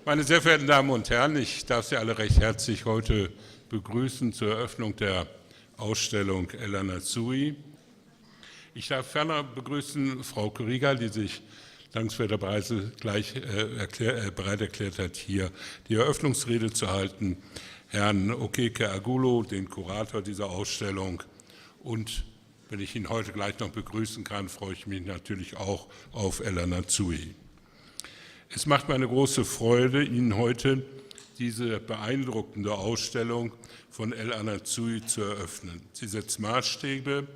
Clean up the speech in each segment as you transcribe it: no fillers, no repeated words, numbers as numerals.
Meine sehr verehrten Damen und Herren, ich darf Sie alle recht herzlich heute begrüßen zur Eröffnung der Ausstellung Anatsui. Ich darf ferner begrüßen Frau Curiger, die sich dankenswerterweise gleich bereit erklärt hat, hier die Eröffnungsrede zu halten, Herrn Okeke-Agulu, den Kurator dieser Ausstellung, und wenn ich ihn heute gleich noch begrüßen kann, freue ich mich natürlich auch auf Anatsui. Es macht mir eine große Freude, Ihnen heute diese beeindruckende Ausstellung von Anatsui zu eröffnen. Sie setzt Maßstäbe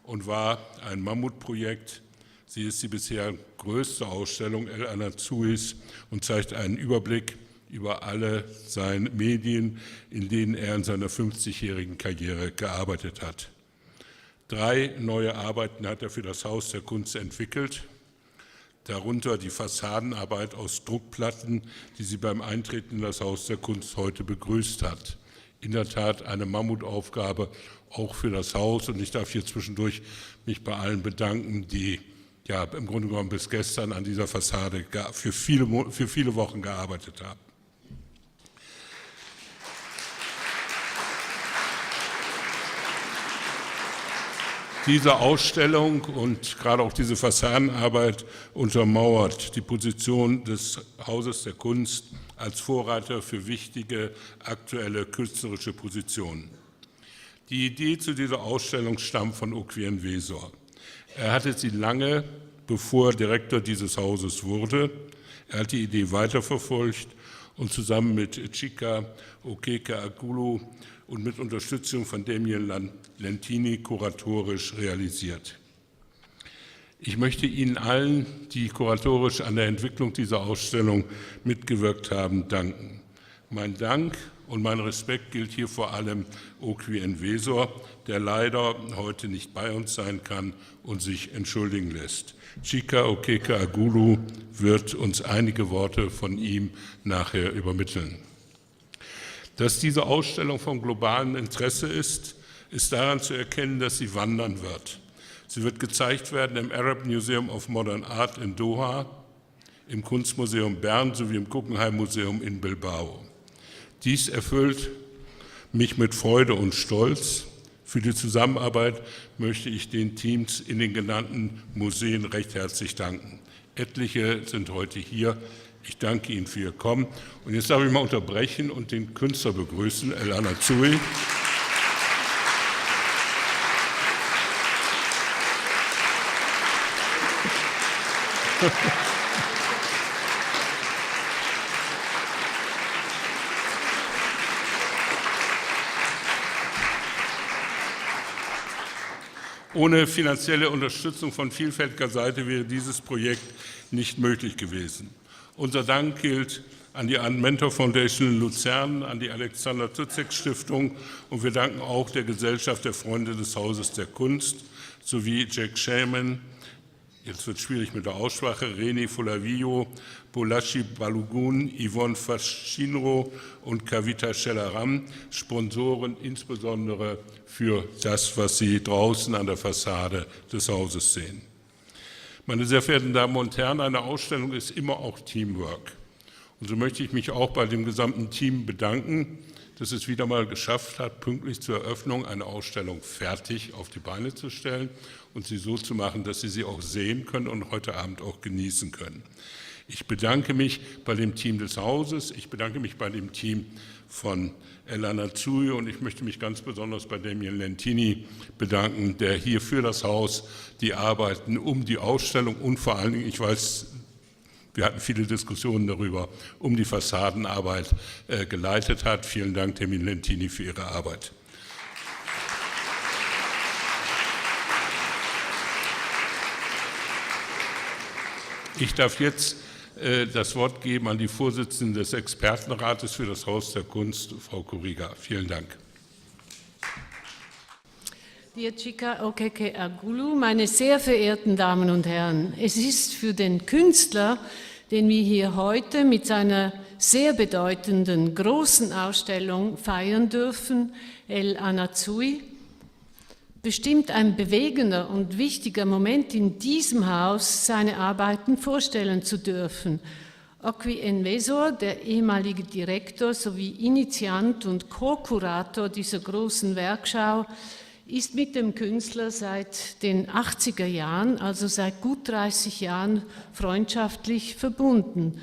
und war ein Mammutprojekt. Sie ist die bisher größte Ausstellung Anatsuis und zeigt einen Überblick über alle seine Medien, in denen er in seiner 50-jährigen Karriere gearbeitet hat. 3 neue Arbeiten hat er für das Haus der Kunst entwickelt, darunter die Fassadenarbeit aus Druckplatten, die sie beim Eintreten in das Haus der Kunst heute begrüßt hat. In der Tat eine Mammutaufgabe auch für das Haus, und ich darf hier zwischendurch mich bei allen bedanken, die ja im Grunde genommen bis gestern an dieser Fassade für viele Wochen gearbeitet haben. Diese Ausstellung und gerade auch diese Fassadenarbeit untermauert die Position des Hauses der Kunst als Vorreiter für wichtige aktuelle künstlerische Positionen. Die Idee zu dieser Ausstellung stammt von Okeke-Agulu. Er hatte sie lange, bevor er Direktor dieses Hauses wurde. Er hat die Idee weiterverfolgt und zusammen mit Chika, Okeke-Agulu und mit Unterstützung von Lentini kuratorisch realisiert. Ich möchte Ihnen allen, die kuratorisch an der Entwicklung dieser Ausstellung mitgewirkt haben, danken. Mein Dank und mein Respekt gilt hier vor allem Okeke-Agulu, der leider heute nicht bei uns sein kann und sich entschuldigen lässt. Chika Okeke-Agulu wird uns einige Worte von ihm nachher übermitteln. Dass diese Ausstellung von globalem Interesse ist, ist daran zu erkennen, dass sie wandern wird. Sie wird gezeigt werden im Arab Museum of Modern Art in Doha, im Kunstmuseum Bern sowie im Guggenheim Museum in Bilbao. Dies erfüllt mich mit Freude und Stolz. Für die Zusammenarbeit möchte ich den Teams in den genannten Museen recht herzlich danken. Etliche sind heute hier. Ich danke Ihnen für Ihr Kommen. Und jetzt darf ich mal unterbrechen und den Künstler begrüßen, Anatsui. Ohne finanzielle Unterstützung von vielfältiger Seite wäre dieses Projekt nicht möglich gewesen. Unser Dank gilt an die Mentor Foundation in Luzern, an die Alexander Tuzek Stiftung, und wir danken auch der Gesellschaft der Freunde des Hauses der Kunst sowie Jack Chairwoman, jetzt wird es schwierig mit der Aussprache, René Folavillo, Bolachi Balogun, Yvonne Fascinro und Kavita Schellaram, Sponsoren insbesondere für das, was Sie draußen an der Fassade des Hauses sehen. Meine sehr verehrten Damen und Herren, eine Ausstellung ist immer auch Teamwork. Und so möchte ich mich auch bei dem gesamten Team bedanken, dass es wieder mal geschafft hat, pünktlich zur Eröffnung eine Ausstellung fertig auf die Beine zu stellen und sie so zu machen, dass Sie sie auch sehen können und heute Abend auch genießen können. Ich bedanke mich bei dem Team des Hauses, ich bedanke mich bei dem Team von Anatsui und ich möchte mich ganz besonders bei Lentini bedanken, der hier für das Haus die Arbeiten um die Ausstellung und vor allen Dingen, ich weiß, wir hatten viele Diskussionen darüber, um die Fassadenarbeit geleitet hat. Vielen Dank, Lentini, für Ihre Arbeit. Ich darf jetzt das Wort geben an die Vorsitzende des Expertenrates für das Haus der Kunst, Frau Curiger. Vielen Dank. Dear Chika Okeke-Agulu, meine sehr verehrten Damen und Herren, es ist für den Künstler, den wir hier heute mit seiner sehr bedeutenden großen Ausstellung feiern dürfen, Anatsui, bestimmt ein bewegender und wichtiger Moment in diesem Haus, seine Arbeiten vorstellen zu dürfen. Okeke-Agulu, der ehemalige Direktor sowie Initiant und Co-Kurator dieser großen Werkschau, ist mit dem Künstler seit den 80er Jahren, also seit gut 30 Jahren, freundschaftlich verbunden.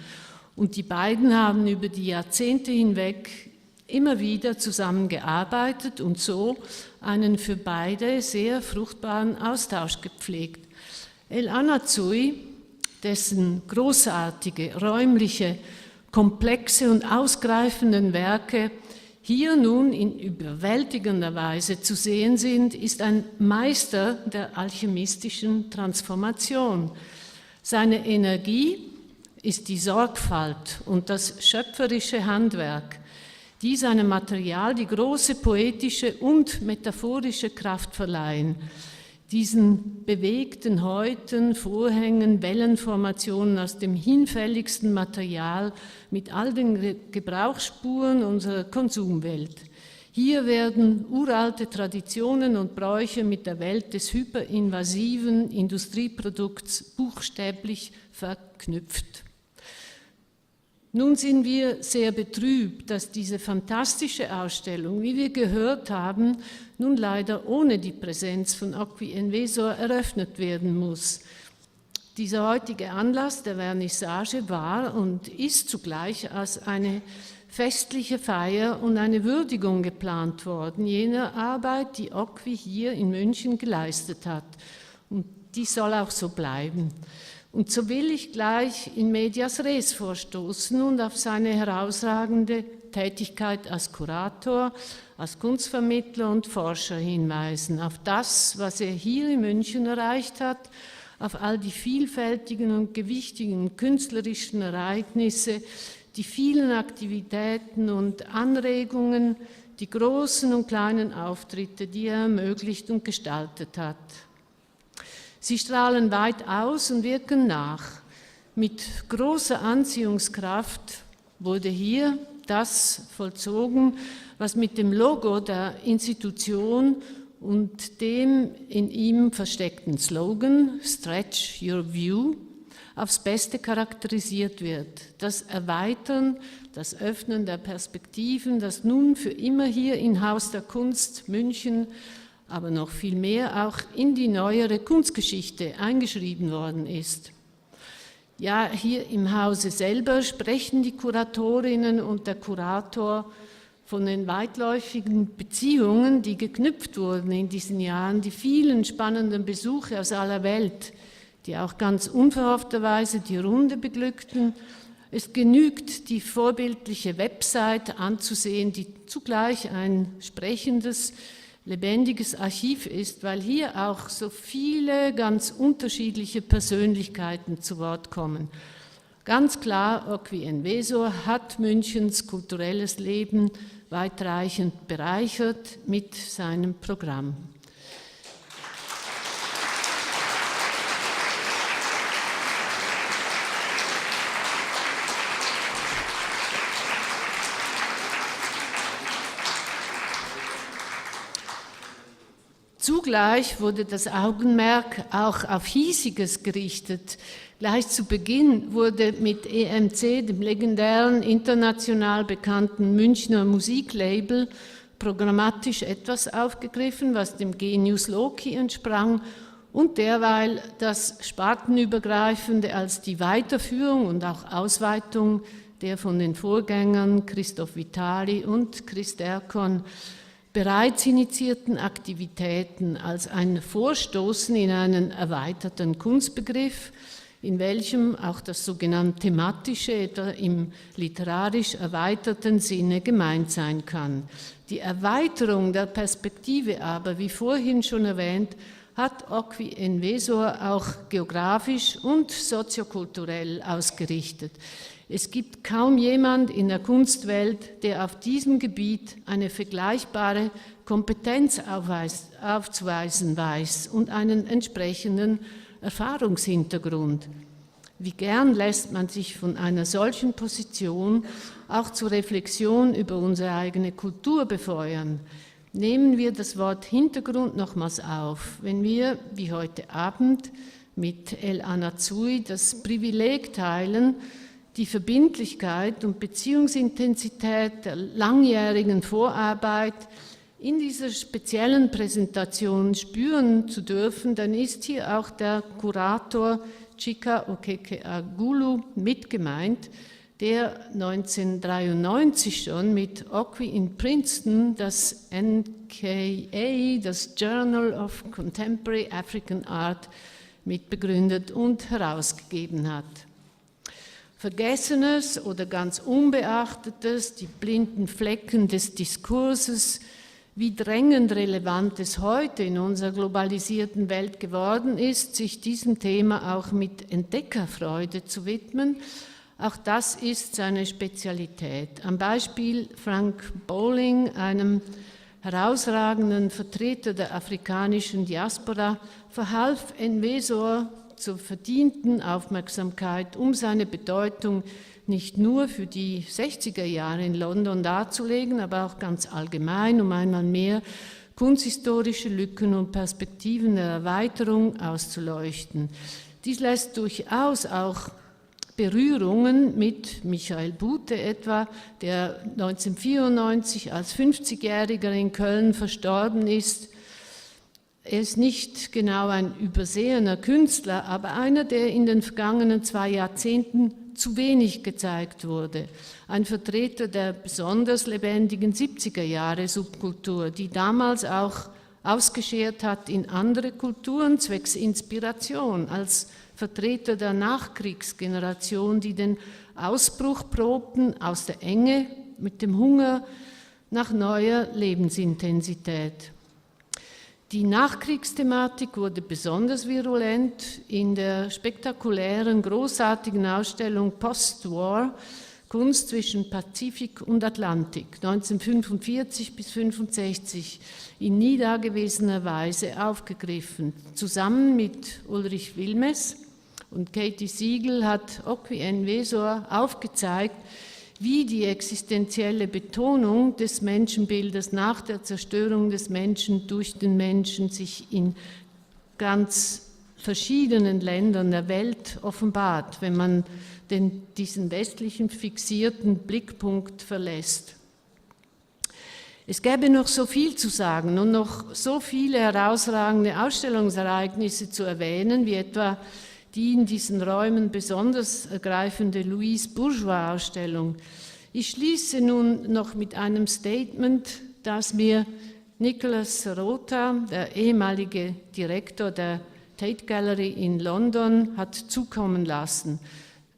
Und die beiden haben über die Jahrzehnte hinweg immer wieder zusammengearbeitet und so einen für beide sehr fruchtbaren Austausch gepflegt. Anatsui, dessen großartige, räumliche, komplexe und ausgreifenden Werke hier nun in überwältigender Weise zu sehen sind, ist ein Meister der alchemistischen Transformation. Seine Energie ist die Sorgfalt und das schöpferische Handwerk, die seinem Material die große poetische und metaphorische Kraft verleihen. Diesen bewegten Häuten, Vorhängen, Wellenformationen aus dem hinfälligsten Material mit all den Gebrauchsspuren unserer Konsumwelt. Hier werden uralte Traditionen und Bräuche mit der Welt des hyperinvasiven Industrieprodukts buchstäblich verknüpft. Nun sind wir sehr betrübt, dass diese fantastische Ausstellung, wie wir gehört haben, nun leider ohne die Präsenz von Okeke-Agulu eröffnet werden muss. Dieser heutige Anlass der Vernissage war und ist zugleich als eine festliche Feier und eine Würdigung geplant worden, jener Arbeit, die Okeke hier in München geleistet hat. Und die soll auch so bleiben. Und so will ich gleich in medias res vorstoßen und auf seine herausragende Tätigkeit als Kurator, als Kunstvermittler und Forscher hinweisen, auf das, was er hier in München erreicht hat, auf all die vielfältigen und gewichtigen künstlerischen Ereignisse, die vielen Aktivitäten und Anregungen, die großen und kleinen Auftritte, die er ermöglicht und gestaltet hat. Sie strahlen weit aus und wirken nach. Mit großer Anziehungskraft wurde hier das vollzogen, was mit dem Logo der Institution und dem in ihm versteckten Slogan Stretch Your View aufs Beste charakterisiert wird. Das Erweitern, das Öffnen der Perspektiven, das nun für immer hier im Haus der Kunst München, aber noch viel mehr auch in die neuere Kunstgeschichte eingeschrieben worden ist. Ja, hier im Hause selber sprechen die Kuratorinnen und der Kurator von den weitläufigen Beziehungen, die geknüpft wurden in diesen Jahren, die vielen spannenden Besuche aus aller Welt, die auch ganz unverhoffterweise die Runde beglückten. Es genügt, die vorbildliche Website anzusehen, die zugleich ein sprechendes, lebendiges Archiv ist, weil hier auch so viele ganz unterschiedliche Persönlichkeiten zu Wort kommen. Ganz klar, Okeke-Agulu hat Münchens kulturelles Leben weitreichend bereichert mit seinem Programm. Zugleich wurde das Augenmerk auch auf Hiesiges gerichtet. Gleich zu Beginn wurde mit EMC, dem legendären, international bekannten Münchner Musiklabel, programmatisch etwas aufgegriffen, was dem Genius Loci entsprang und derweil das Spartenübergreifende als die Weiterführung und auch Ausweitung der von den Vorgängern Christoph Vitali und Chris Derkon bereits initiierten Aktivitäten als ein Vorstoßen in einen erweiterten Kunstbegriff, in welchem auch das sogenannte thematische, etwa im literarisch erweiterten Sinne gemeint sein kann. Die Erweiterung der Perspektive aber, wie vorhin schon erwähnt, hat Okeke-Agulu auch geografisch und soziokulturell ausgerichten. Es gibt kaum jemand in der Kunstwelt, der auf diesem Gebiet eine vergleichbare Kompetenz aufzuweisen weiß und einen entsprechenden Erfahrungshintergrund. Wie gern lässt man sich von einer solchen Position auch zur Reflexion über unsere eigene Kultur befeuern. Nehmen wir das Wort Hintergrund nochmals auf, wenn wir, wie heute Abend, mit Anatsui das Privileg teilen, die Verbindlichkeit und Beziehungsintensität der langjährigen Vorarbeit in dieser speziellen Präsentation spüren zu dürfen, dann ist hier auch der Kurator Chika Okeke-Agulu mit gemeint, der 1993 schon mit Okwi in Princeton das NKA, das Journal of Contemporary African Art, mitbegründet und herausgegeben hat. Vergessenes oder ganz Unbeachtetes, die blinden Flecken des Diskurses, wie drängend relevant es heute in unserer globalisierten Welt geworden ist, sich diesem Thema auch mit Entdeckerfreude zu widmen, auch das ist seine Spezialität. Am Beispiel Frank Bowling, einem herausragenden Vertreter der afrikanischen Diaspora, verhalf Enwesor zur verdienten Aufmerksamkeit, um seine Bedeutung nicht nur für die 60er Jahre in London darzulegen, aber auch ganz allgemein, um einmal mehr kunsthistorische Lücken und Perspektiven der Erweiterung auszuleuchten. Dies lässt durchaus auch Berührungen mit Michael Buthe etwa, der 1994 als 50-Jähriger in Köln verstorben ist. Er ist nicht genau ein übersehener Künstler, aber einer, der in den vergangenen 2 Jahrzehnten zu wenig gezeigt wurde. Ein Vertreter der besonders lebendigen 70er-Jahre-Subkultur, die damals auch ausgeschert hat in andere Kulturen zwecks Inspiration, als Vertreter der Nachkriegsgeneration, die den Ausbruch probten aus der Enge mit dem Hunger nach neuer Lebensintensität. Die Nachkriegsthematik wurde besonders virulent in der spektakulären, großartigen Ausstellung Post-War, Kunst zwischen Pazifik und Atlantik, 1945 bis 1965, in nie dagewesener Weise aufgegriffen. Zusammen mit Ulrich Wilmes und Katie Siegel hat Okwi Enwesor aufgezeigt, wie die existenzielle Betonung des Menschenbildes nach der Zerstörung des Menschen durch den Menschen sich in ganz verschiedenen Ländern der Welt offenbart, wenn man diesen westlichen fixierten Blickpunkt verlässt. Es gäbe noch so viel zu sagen und noch so viele herausragende Ausstellungsereignisse zu erwähnen, wie etwa die in diesen Räumen besonders ergreifende Louise Bourgeois-Ausstellung. Ich schließe nun noch mit einem Statement, das mir Nicholas Serota, der ehemalige Direktor der Tate Gallery in London, hat zukommen lassen.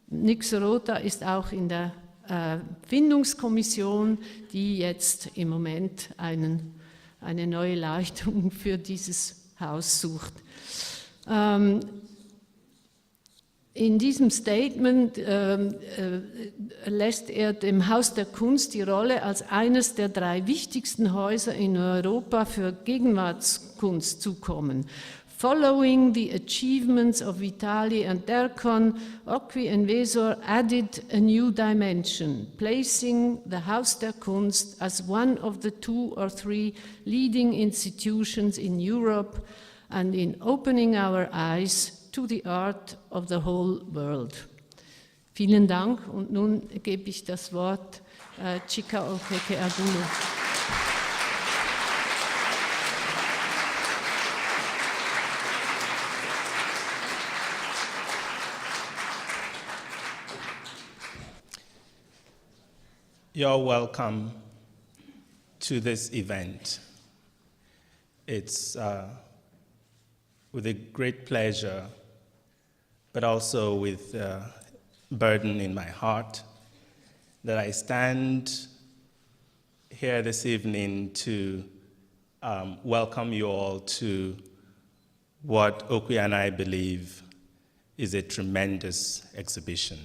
Nick Serota ist auch in der Findungskommission, die jetzt im Moment eine neue Leitung für dieses Haus sucht. In diesem Statement lässt er dem Haus der Kunst die Rolle als eines der 3 wichtigsten Häuser in Europa für Gegenwartskunst zukommen. Following the achievements of Vitali and Derkon, Okwi Enwesor added a new dimension, placing the Haus der Kunst as one of the 2 or 3 leading institutions in Europe and in opening our eyes to the art of the whole world. Vielen Dank und nun gebe ich das Wort Chika Okeke-Agulu. You're welcome to this event. It's with a great pleasure, but also with a burden in my heart, that I stand here this evening to welcome you all to what Okwi and I believe is a tremendous exhibition.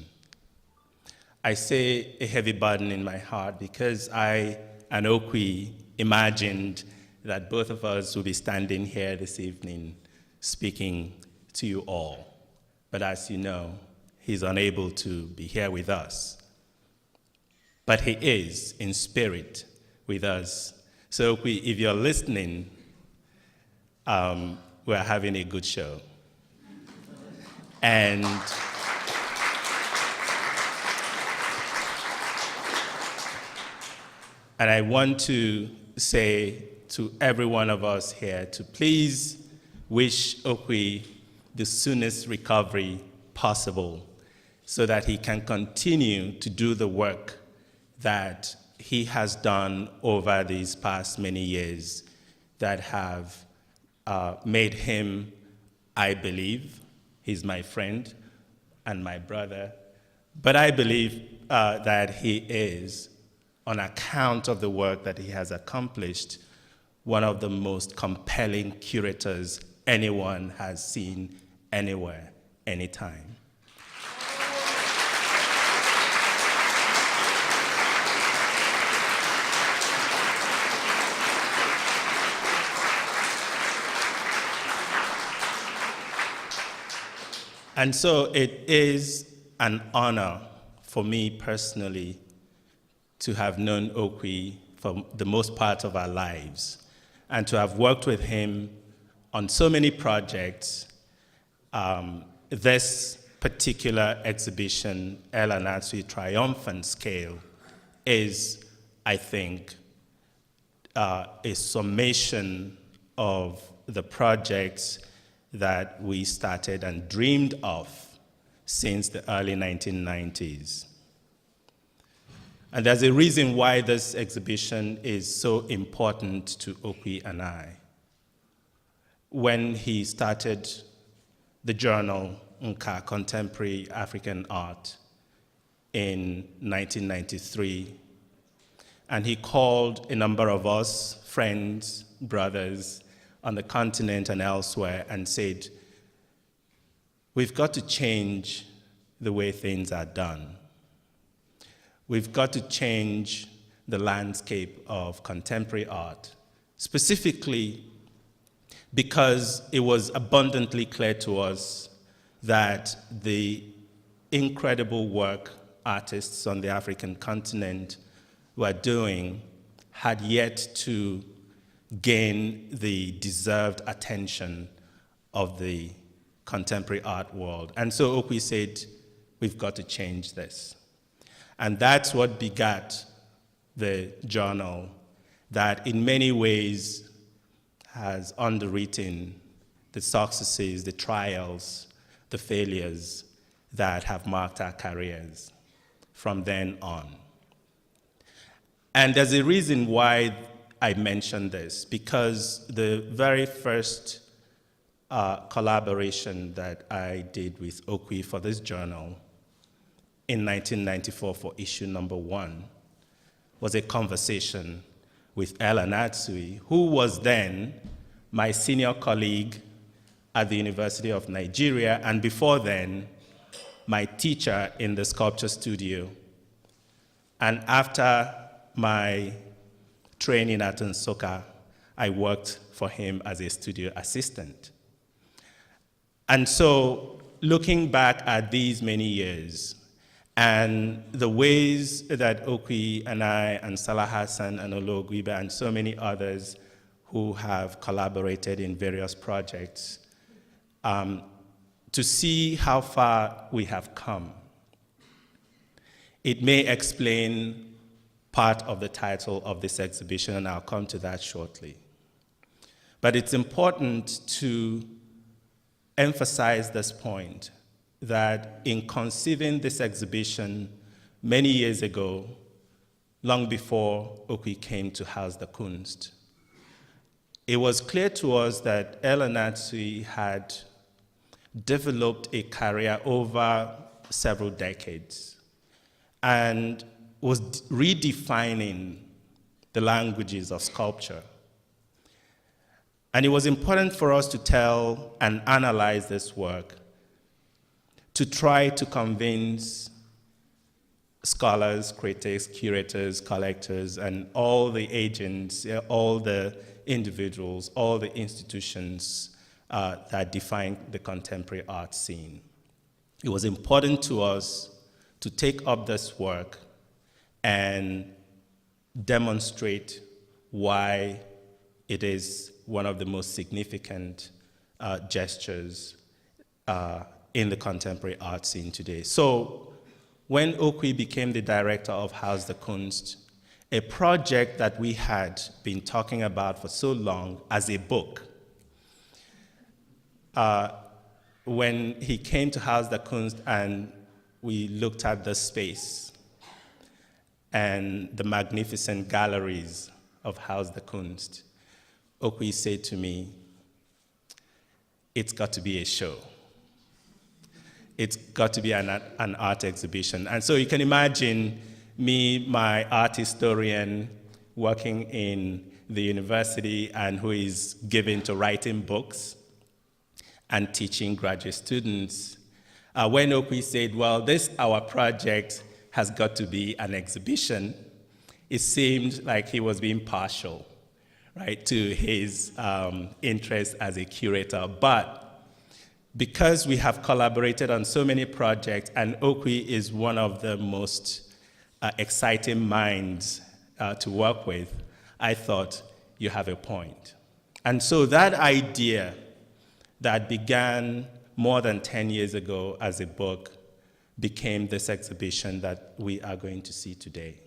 I say a heavy burden in my heart because I and Okwi imagined that both of us will be standing here this evening speaking to you all. But as you know, he's unable to be here with us. But he is in spirit with us. So if you're listening, we're having a good show. And I want to say to every one of us here to please wish Okwe the soonest recovery possible so that he can continue to do the work that he has done over these past many years that have made him, I believe, he's my friend and my brother, but I believe that he is, on account of the work that he has accomplished, one of the most compelling curators anyone has seen anywhere, anytime. And so it is an honor for me personally to have known Okwe for the most part of our lives and to have worked with him on so many projects. This particular exhibition, Anatsui Triumphant Scale, is, I think, a summation of the projects that we started and dreamed of since the early 1990s. And there's a reason why this exhibition is so important to Okwe and I. When he started the journal Nka, Contemporary African Art, in 1993, and he called a number of us, friends, brothers, on the continent and elsewhere, and said, we've got to change the way things are done. We've got to change the landscape of contemporary art, specifically because it was abundantly clear to us that the incredible work artists on the African continent were doing had yet to gain the deserved attention of the contemporary art world. And so Okwe said, we've got to change this. And that's what begat the journal that in many ways has underwritten the successes, the trials, the failures that have marked our careers from then on. And there's a reason why I mention this, because the very first collaboration that I did with Okwe for this journal in 1994 for issue number 1 was a conversation with Anatsui, who was then my senior colleague at the University of Nigeria, and before then, my teacher in the sculpture studio. And after my training at Nsukka, I worked for him as a studio assistant. And so, looking back at these many years, and the ways that Okwe and I and Salah Hassan and Ologwibe and so many others who have collaborated in various projects, to see how far we have come. It may explain part of the title of this exhibition, and I'll come to that shortly. But it's important to emphasize this point, that in conceiving this exhibition many years ago, long before Okwe came to Haus the Kunst, it was clear to us that Anatsui had developed a career over several decades and was redefining the languages of sculpture. And it was important for us to tell and analyze this work, to try to convince scholars, critics, curators, collectors, and all the agents, all the individuals, all the institutions that define the contemporary art scene. It was important to us to take up this work and demonstrate why it is one of the most significant gestures in the contemporary art scene today. So when Okwe became the director of Haus the Kunst, a project that we had been talking about for so long as a book. When he came to Haus der Kunst and we looked at the space and the magnificent galleries of Haus der Kunst, Okwe said to me, it's got to be a show. It's got to be an art exhibition. And so you can imagine me, my art historian, working in the university and who is given to writing books and teaching graduate students. When Okwe said, well, this, our project, has got to be an exhibition, it seemed like he was being partial, right, to his interest as a curator. But because we have collaborated on so many projects, and Okwe is one of the most exciting minds to work with, I thought, you have a point. And so that idea that began more than 10 years ago as a book became this exhibition that we are going to see today.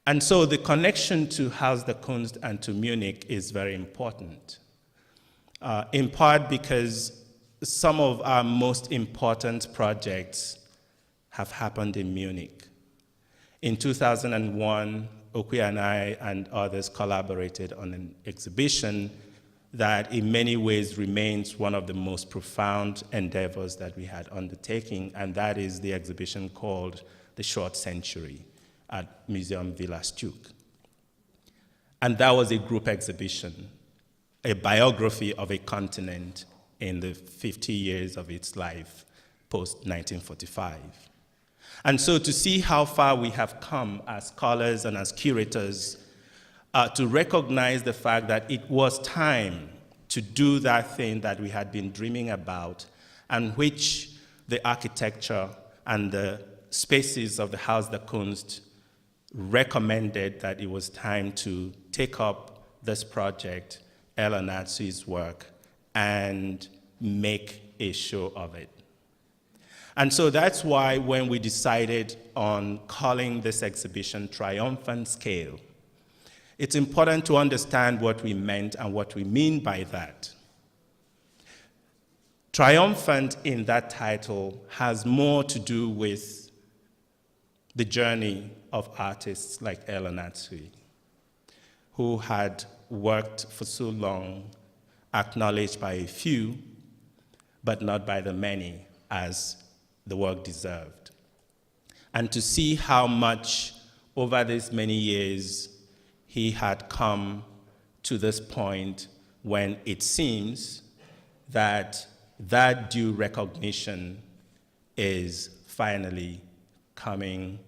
And so the connection to Haus der Kunst and to Munich is very important, in part because some of our most important projects have happened in Munich. In 2001, Okwe and I and others collaborated on an exhibition that in many ways remains one of the most profound endeavors that we had undertaken, and that is the exhibition called The Short Century at Museum Villa Stuck. And that was a group exhibition, a biography of a continent in the 50 years of its life, post-1945. And so to see how far we have come as scholars and as curators, to recognize the fact that it was time to do that thing that we had been dreaming about, and which the architecture and the spaces of the Haus der Kunst recommended that it was time to take up this project, Anatsui's work, and make a show of it. And so that's why when we decided on calling this exhibition Triumphant Scale, it's important to understand what we meant and what we mean by that. Triumphant in that title has more to do with the journey of artists like Anatsui, who had worked for so long, acknowledged by a few, but not by the many, as the work deserved. And to see how much over these many years he had come to this point when it seems that that due recognition is finally coming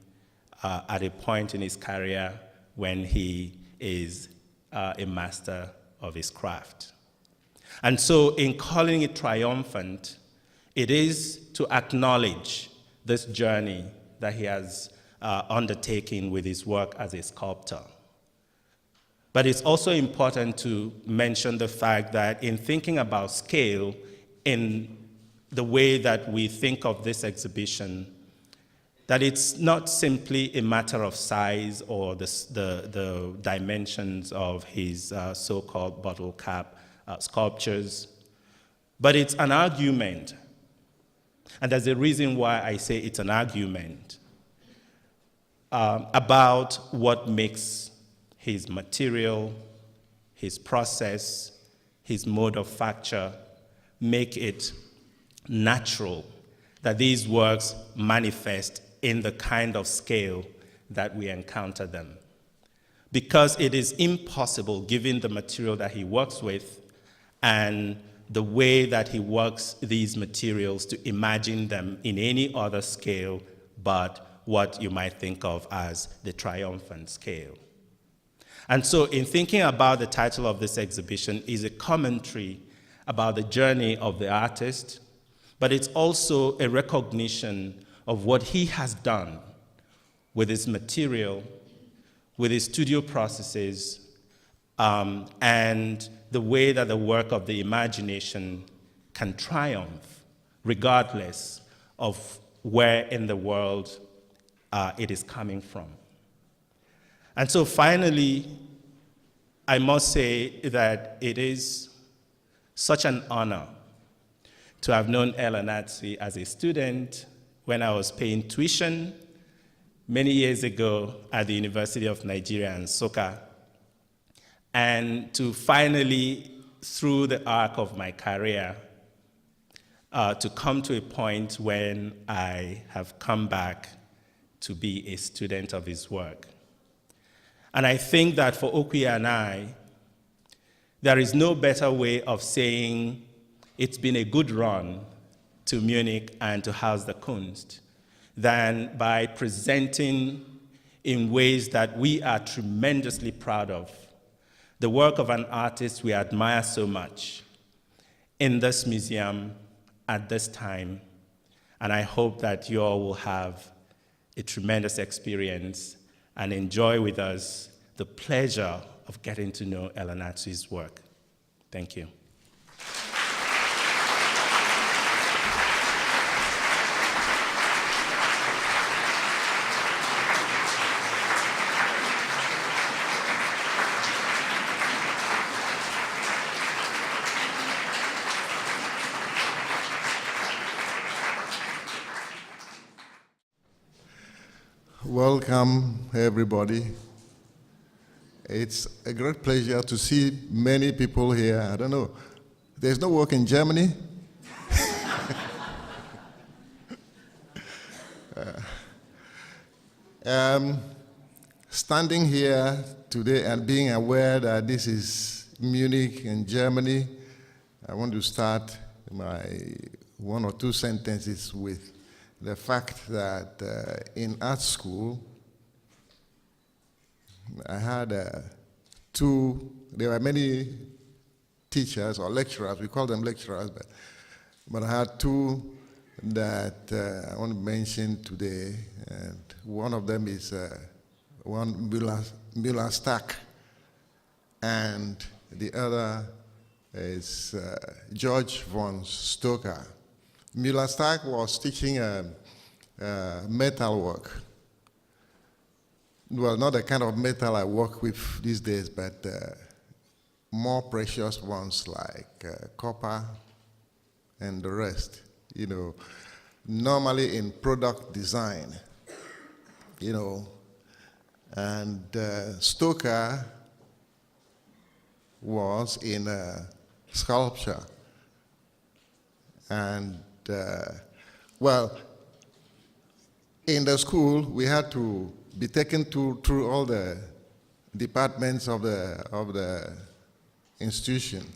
at a point in his career when he is a master of his craft. And so in calling it triumphant, it is to acknowledge this journey that he has undertaken with his work as a sculptor. But it's also important to mention the fact that in thinking about scale, in the way that we think of this exhibition, that it's not simply a matter of size or the dimensions of his so-called bottle cap sculptures, but it's an argument. And there's a reason why I say it's an argument about what makes his material, his process, his mode of facture, make it natural that these works manifest in the kind of scale that we encounter them. Because it is impossible, given the material that he works with and the way that he works these materials, to imagine them in any other scale but what you might think of as the triumphant scale. And so in thinking about the title of this exhibition is a commentary about the journey of the artist, but it's also a recognition of what he has done with his material, with his studio processes, and the way that the work of the imagination can triumph regardless of where in the world it is coming from. And so finally, I must say that it is such an honor to have known Anatsui as a student when I was paying tuition many years ago at the University of Nigeria in Nsukka, and to finally, through the arc of my career, to come to a point when I have come back to be a student of his work. And I think that for Okwe and I, there is no better way of saying it's been a good run to Munich and to Haus der Kunst than by presenting in ways that we are tremendously proud of the work of an artist we admire so much in this museum at this time. And I hope that you all will have a tremendous experience and enjoy with us the pleasure of getting to know Anatsui's work. Thank you. Welcome, everybody. It's a great pleasure to see many people here. I don't know, there's no work in Germany? Standing here today and being aware that this is Munich in Germany, I want to start my one or two sentences with the fact that in art school, I had there were many teachers or lecturers, we call them lecturers, but I had two that I want to mention today. And one of them is one Müller Stack, and the other is George von Stoker. Müller Stack was teaching metal work. Well, not the kind of metal I work with these days, but more precious ones like copper and the rest. You know, normally in product design, you know, and Stoker was in sculpture. And well, in the school, we had to be taken through all the departments of the institution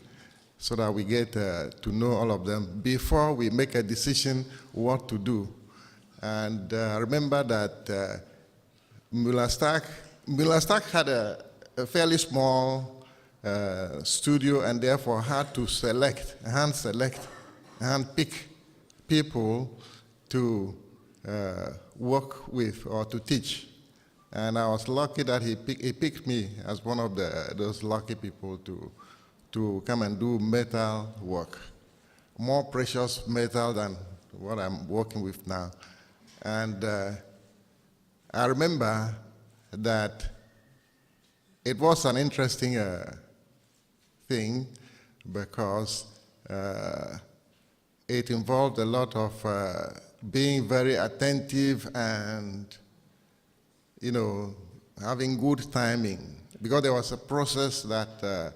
so that we get to know all of them before we make a decision what to do. And I remember that Müller Stack had a fairly small studio, and therefore had to hand pick people to work with or to teach. And I was lucky that he picked me as one of those lucky people to come and do metal work. More precious metal than what I'm working with now. And I remember that it was an interesting thing because it involved a lot of being very attentive and, you know, having good timing, because there was a process that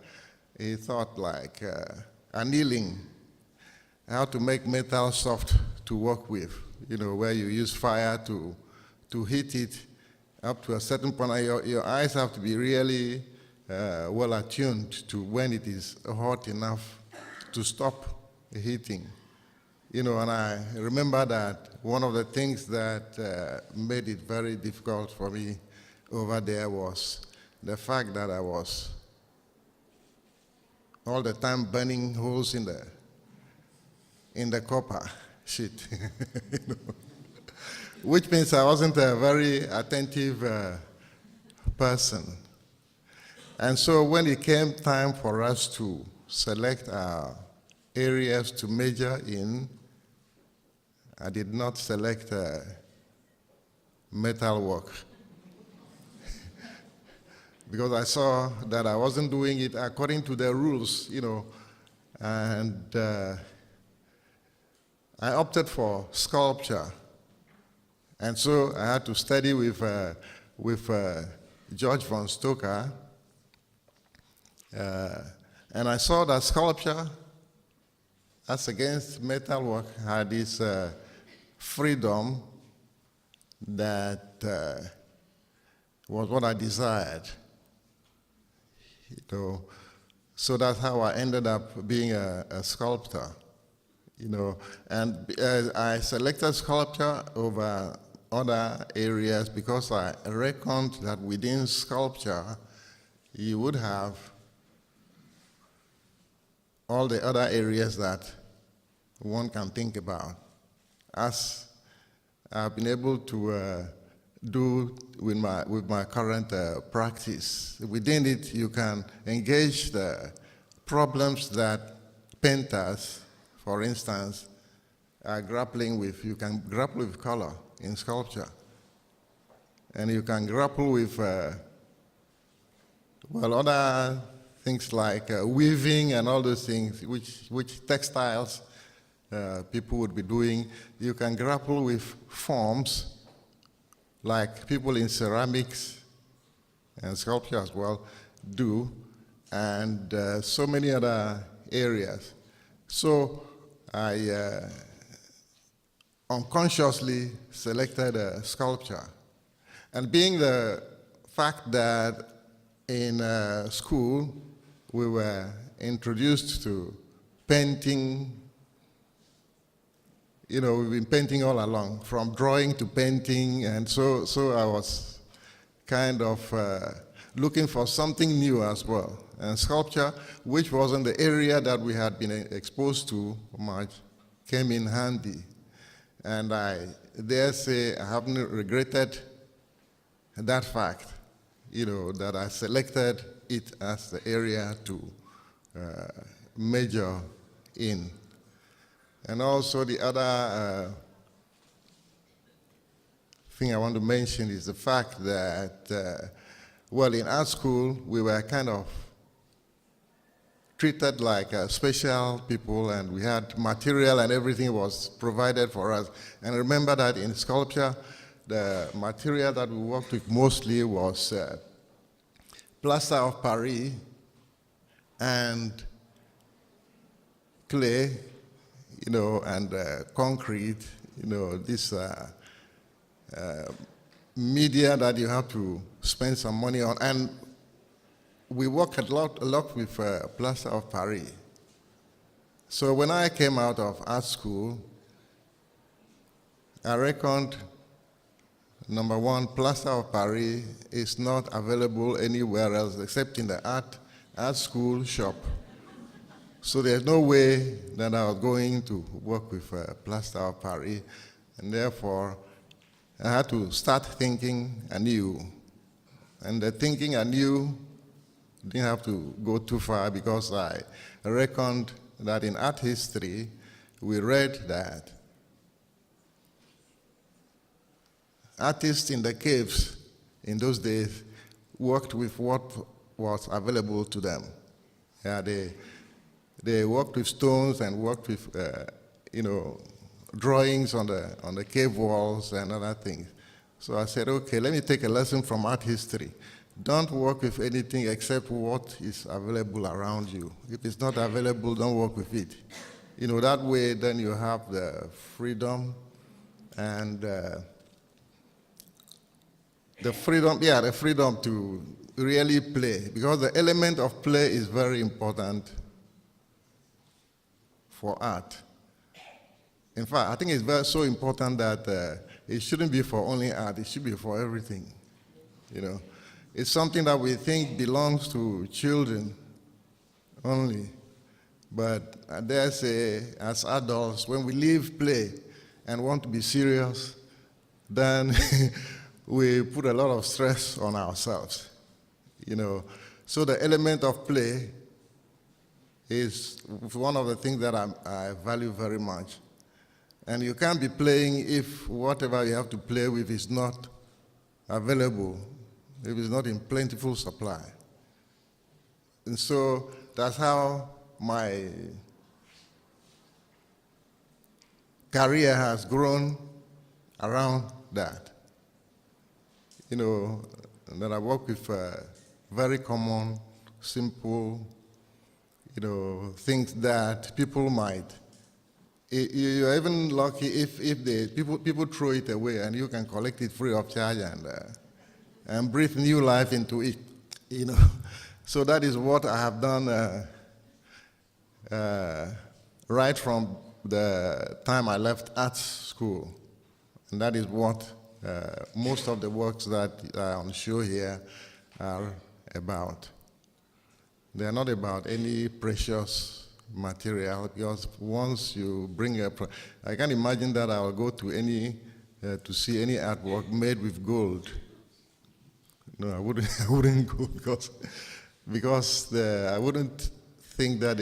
he thought like annealing, how to make metal soft to work with, you know, where you use fire to heat it up to a certain point. Your eyes have to be really well attuned to when it is hot enough to stop heating. You know, and I remember that one of the things that made it very difficult for me over there was the fact that I was all the time burning holes in the copper sheet, you know? Which means I wasn't a very attentive person. And so when it came time for us to select our areas to major in, I did not select metal work. because I saw that I wasn't doing it according to the rules, and I opted for sculpture. And so I had to study with George von Stoker, and I saw that sculpture, as against metalwork, had this freedom that was what I desired. So that's how I ended up being a sculptor. And I selected sculpture over other areas because I reckoned that within sculpture you would have all the other areas that one can think about, as I've been able to do with my current practice. Within it, you can engage the problems that painters, for instance, are grappling with. You can grapple with color in sculpture, and you can grapple with other things like weaving and all those things, which textiles people would be doing. You can grapple with forms, like people in ceramics and sculpture as well do, and so many other areas. So I unconsciously selected sculpture. And being the fact that in school we were introduced to painting, we've been painting all along, from drawing to painting, and so I was kind of looking for something new as well. And sculpture, which wasn't the area that we had been exposed to much, came in handy. And I dare say I haven't regretted that fact, that I selected it as the area to major in. And also the other thing I want to mention is the fact that, in art school, we were kind of treated like special people, and we had material and everything was provided for us. And I remember that in sculpture, the material that we worked with mostly was plaster of Paris and clay, and concrete, this media that you have to spend some money on. And we worked a lot with plaster of Paris. So when I came out of art school, I reckoned, number one, plaster of Paris is not available anywhere else except in the art school shop. So there's no way that I was going to work with plaster of Paris, and therefore I had to start thinking anew. And the thinking anew didn't have to go too far, because I reckoned that in art history, we read that artists in the caves in those days worked with what was available to them. Yeah, they worked with stones and worked with, drawings on the cave walls and other things. So I said, okay, let me take a lesson from art history. Don't work with anything except what is available around you. If it's not available, don't work with it. That way, then you have the freedom and the freedom to really play, because the element of play is very important for art. In fact, I think it's so important that it shouldn't be for only art, it should be for everything, It's something that we think belongs to children only. But I dare say, as adults, when we leave play and want to be serious, then we put a lot of stress on ourselves. So the element of play is one of the things that I value very much. And you can't be playing if whatever you have to play with is not available. if it's not in plentiful supply. And so that's how my career has grown around that. You know, that I work with very common, simple, you know, things that people might. You're even lucky if people throw it away and you can collect it free of charge and breathe new life into it, you know. So that is what I have done right from the time I left art school. And that is what most of the works that are on show here are about. They are not about any precious material, because once you bring up, I can't imagine that I'll go to to see any artwork made with gold. No, I wouldn't go because I wouldn't think that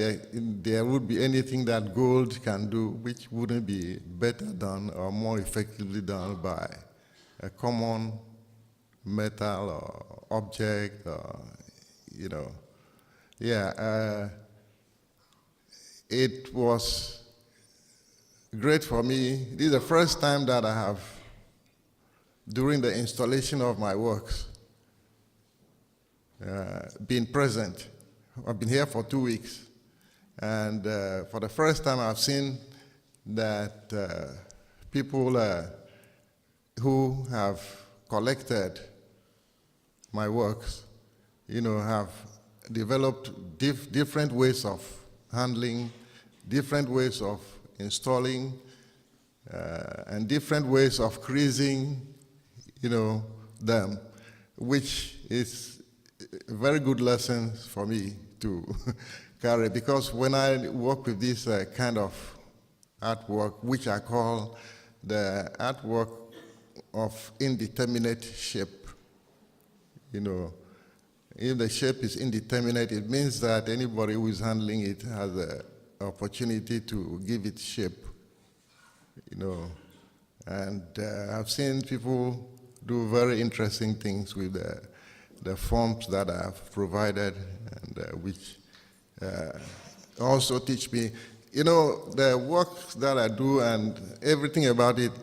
there would be anything that gold can do which wouldn't be better done or more effectively done by a common metal or object, or, you know. Yeah, it was great for me. This is the first time that I have, during the installation of my works, been present. I've been here for 2 weeks, and for the first time I've seen that people who have collected my works, you know, have developed different ways of handling, different ways of installing, and different ways of creasing, you know, them, which is a very good lesson for me to carry, because when I work with this kind of artwork, which I call the artwork of indeterminate shape, you know, if the shape is indeterminate, it means that anybody who is handling it has an opportunity to give it shape, you know. And I've seen people do very interesting things with the forms that I've provided, and which also teach me, you know, the work that I do and everything about it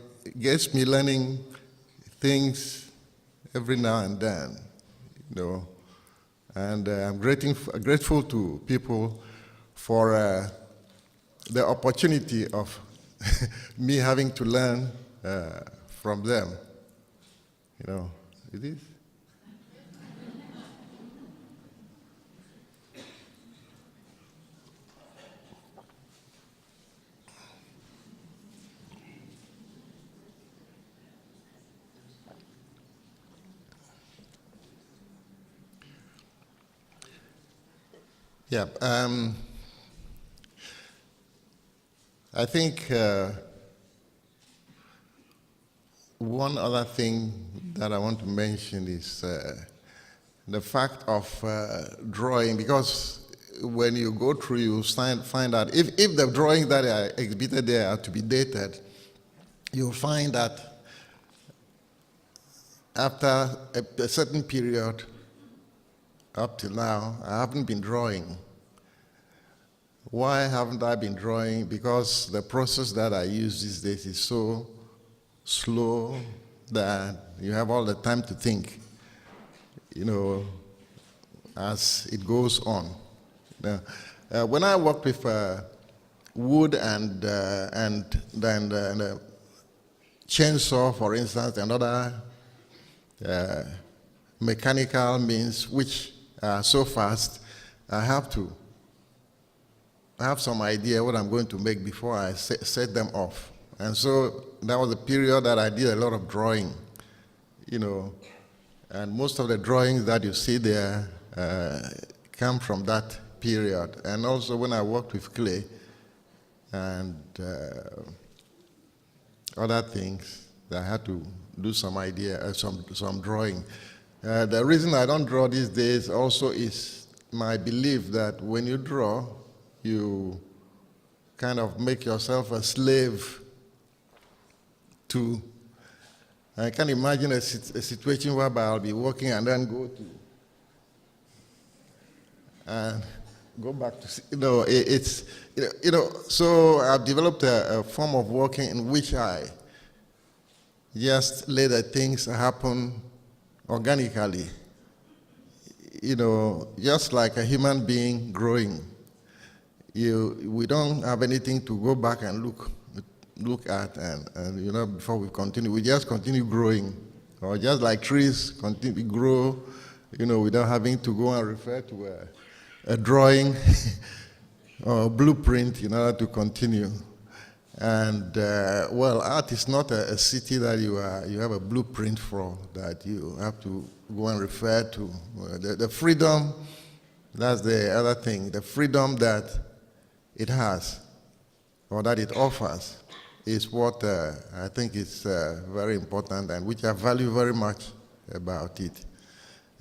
gets me learning things every now and then, you know. And I'm grateful to people for the opportunity of me having to learn from them, you know. It is. Yeah, I think one other thing that I want to mention is the fact of drawing, because when you go through, you find out if the drawings that are exhibited there are to be dated, you'll find that after a certain period, up till now, I haven't been drawing. Why haven't I been drawing? Because the process that I use these days is so slow that you have all the time to think, you know, as it goes on. Now, when I work with wood and then the chainsaw, for instance, and other mechanical means which are so fast, I have to have some idea what I'm going to make before I set them off. And so that was a period that I did a lot of drawing, you know, and most of the drawings that you see there come from that period. And also when I worked with clay and other things, I had to do some idea, some drawing. The reason I don't draw these days also is my belief that when you draw, you kind of make yourself a slave to I can imagine a situation whereby I'll be working and then go back to, so I've developed a form of working in which I just let the things happen organically, just like a human being growing. We don't have anything to go back and look at and before we continue. We just continue growing, or just like trees continue to grow, without having to go and refer to a drawing or a blueprint in order to continue. And art is not a city that you have a blueprint for, that you have to go and refer to. The freedom, that's the other thing, the freedom that it has, or that it offers, is what I think is very important, and which I value very much about it.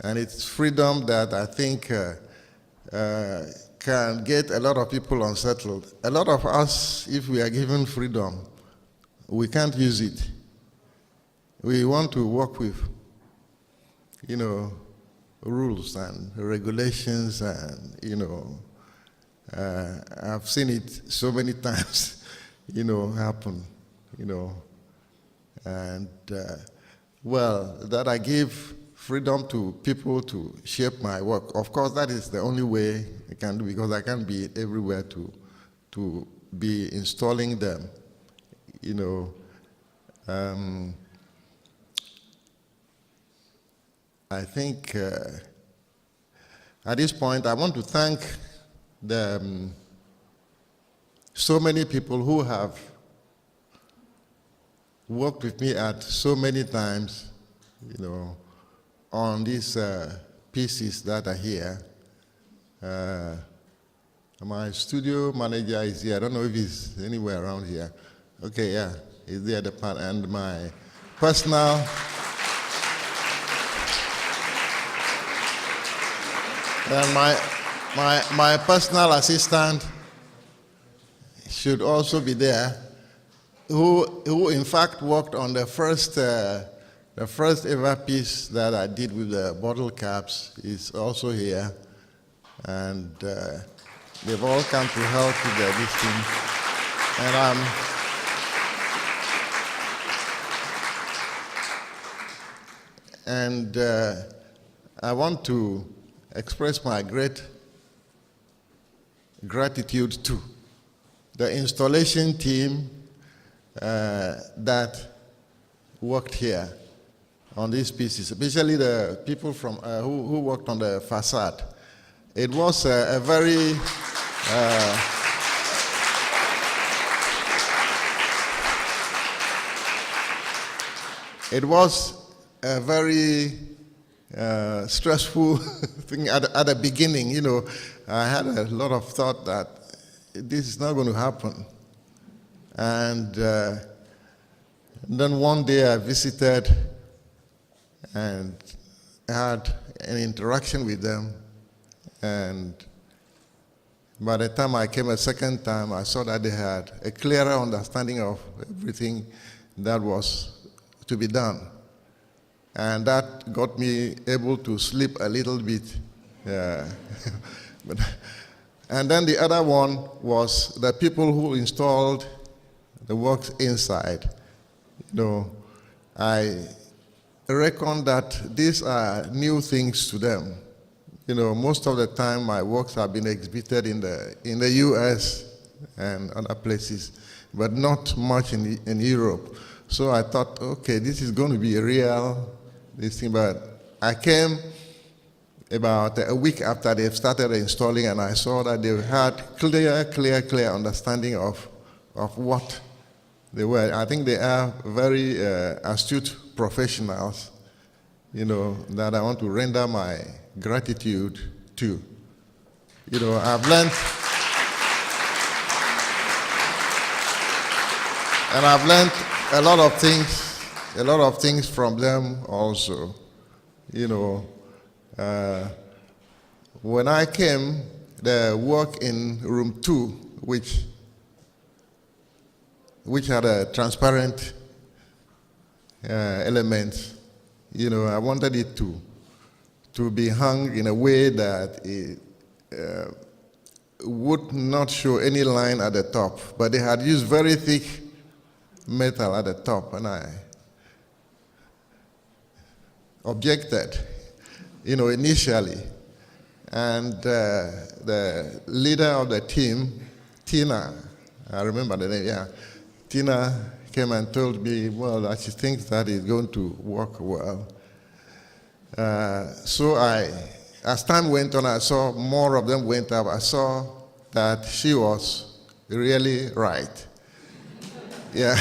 And it's freedom that I think can get a lot of people unsettled. A lot of us, if we are given freedom, we can't use it. We want to work with, rules and regulations, and, I've seen it so many times, happen, and, that I give freedom to people to shape my work. Of course, that is the only way I can do, because I can't be everywhere to be installing them, I think at this point I want to thank so many people who have worked with me at so many times, on these pieces that are here. My studio manager is here. I don't know if he's anywhere around here. Okay, yeah, he's there, and my personal and my personal assistant should also be there, who in fact worked on the first ever piece that I did with the bottle caps. Is also here, and they've all come to help with the editing. And I want to express my great gratitude to the installation team that worked here on these pieces, especially the people from who worked on the facade. It was a very stressful thing at the beginning. I had a lot of thought that this is not going to happen. And then one day I visited and had an interaction with them. And by the time I came a second time, I saw that they had a clearer understanding of everything that was to be done. And that got me able to sleep a little bit. And then the other one was the people who installed the works inside. I reckon that these are new things to them. Most of the time my works have been exhibited in the US and other places, but not much in Europe. So I thought, okay, this is going to be a real thing. But I came about a week after they've started installing, and I saw that they had clear understanding of what they were. I think they are very astute professionals, that I want to render my gratitude to. I've learned, and I've learned a lot of things from them also. When I came, the work in room 2, which had a transparent elements. You know, I wanted it to be hung in a way that it would not show any line at the top, but they had used very thick metal at the top, and I objected, you know, initially. And the leader of the team, Tina, I remember the name, yeah, Tina came and told me, well, that she thinks that is going to work well. So as time went on, I saw more of them went up. I saw that she was really right. Yeah.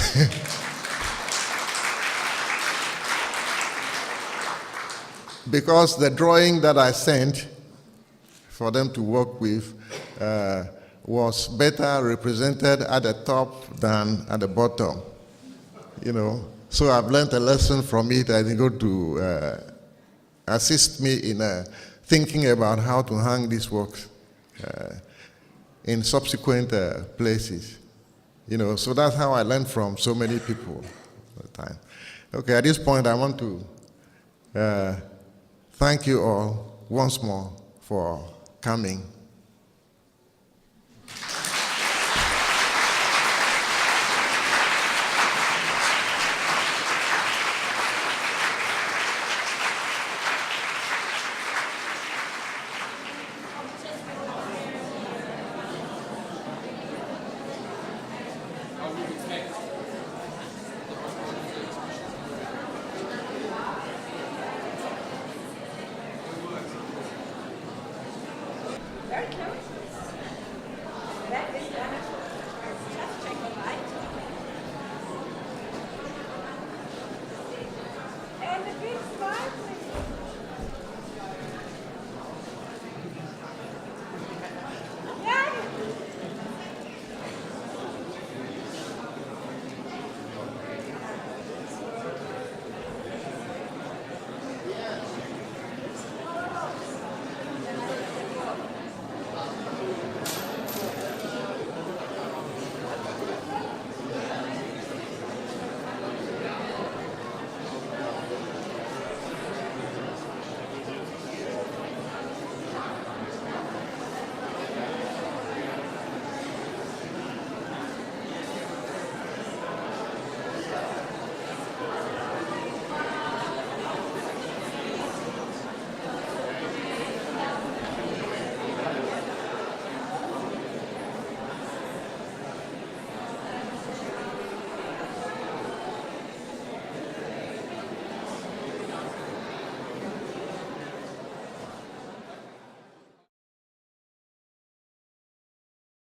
Because the drawing that I sent for them to work with was better represented at the top than at the bottom, you know. So I've learned a lesson from it. I think going to assist me in thinking about how to hang these works in subsequent places, you know. So that's how I learned from so many people at the time. Okay, at this point I want to thank you all once more for coming.